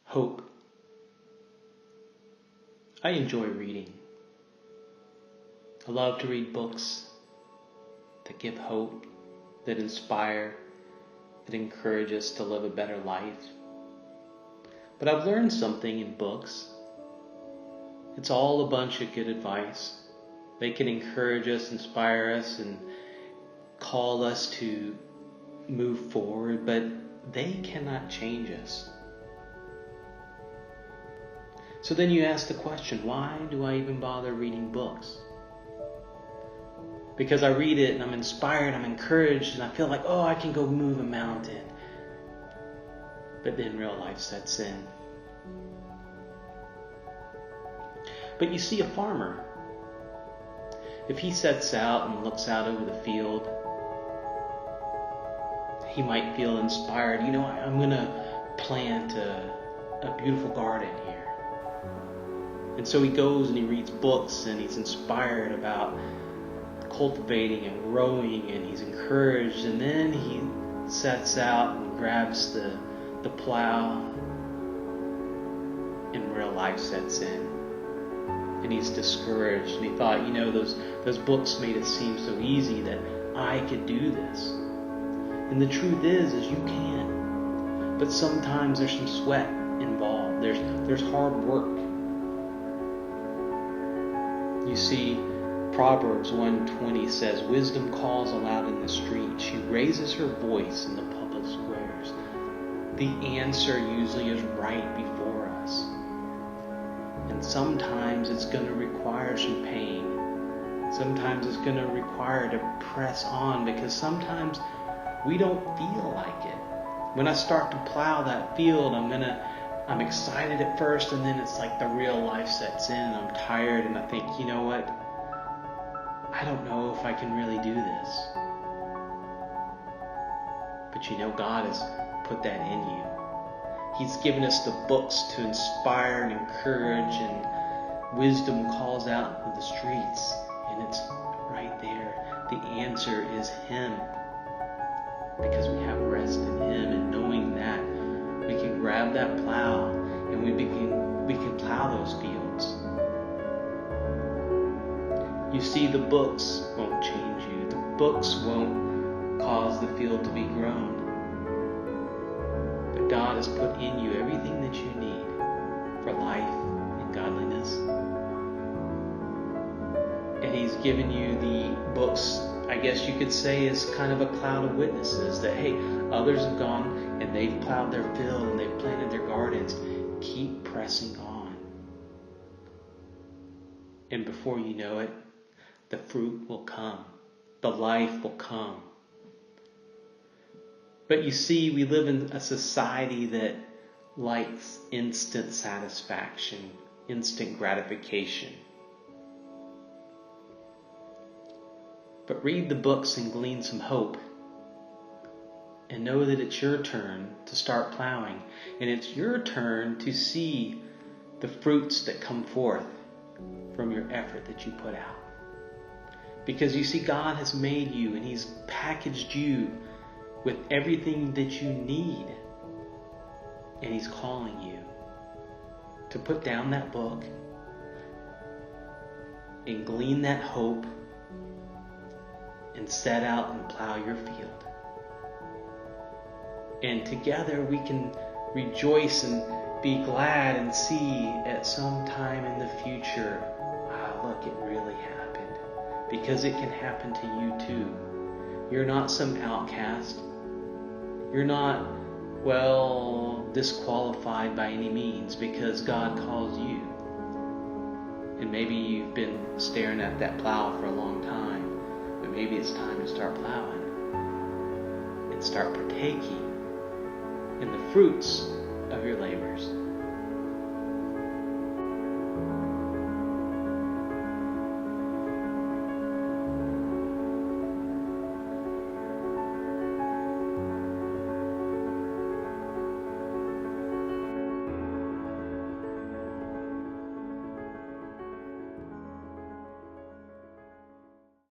Hope. I enjoy reading. I love to read books that give hope, that inspire, that encourage us to live a better life. But I've learned something in books. It's all a bunch of good advice. They can encourage us, inspire us, and call us to move forward, but they cannot change us. So then you ask the question, why do I even bother reading books? Because I read it and I'm inspired, I'm encouraged, and I feel like, I can go move a mountain. But then real life sets in. But you see a farmer. If he sets out and looks out over the field, he might feel inspired. I'm going to plant a beautiful garden here. And so he goes and he reads books and he's inspired about cultivating and growing, and he's encouraged, and then he sets out and grabs the plow, and real life sets in. And he's discouraged, and he thought, those books made it seem so easy that I could do this. And the truth is you can. But sometimes there's some sweat involved. There's hard work. You see, Proverbs 1:20 says, wisdom calls aloud in the street. She raises her voice in the public squares. The answer usually is right before us. And sometimes it's going to require some pain. Sometimes it's going to require to press on, because sometimes we don't feel like it. When I start to plow that field, I'm excited at first, and then it's like the real life sets in, and I'm tired, and I think, you know what? I don't know if I can really do this. But God has put that in you. He's given us the books to inspire and encourage, and wisdom calls out in the streets, and it's right there. The answer is Him, because we have rest in Him, and knowing that we can grab that plow and we can plow those fields. You see, the books won't change you. The books won't cause the field to be grown. But God has put in you everything that you need for life and godliness. And He's given you the books, I guess you could say, as kind of a cloud of witnesses that, hey, others have gone and they've plowed their field and they've planted their gardens. Keep pressing on. And before you know it, the fruit will come. The life will come. But you see, we live in a society that likes instant satisfaction, instant gratification. But read the books and glean some hope. And know that it's your turn to start plowing. And it's your turn to see the fruits that come forth from your effort that you put out. Because you see, God has made you, and He's packaged you with everything that you need. And He's calling you to put down that book and glean that hope and set out and plow your field. And together we can rejoice and be glad and see at some time in the future, wow, look, it really happened. Because it can happen to you too. You're not some outcast. You're not, disqualified by any means, because God calls you. And maybe you've been staring at that plow for a long time, but maybe it's time to start plowing and start partaking in the fruits of your labors.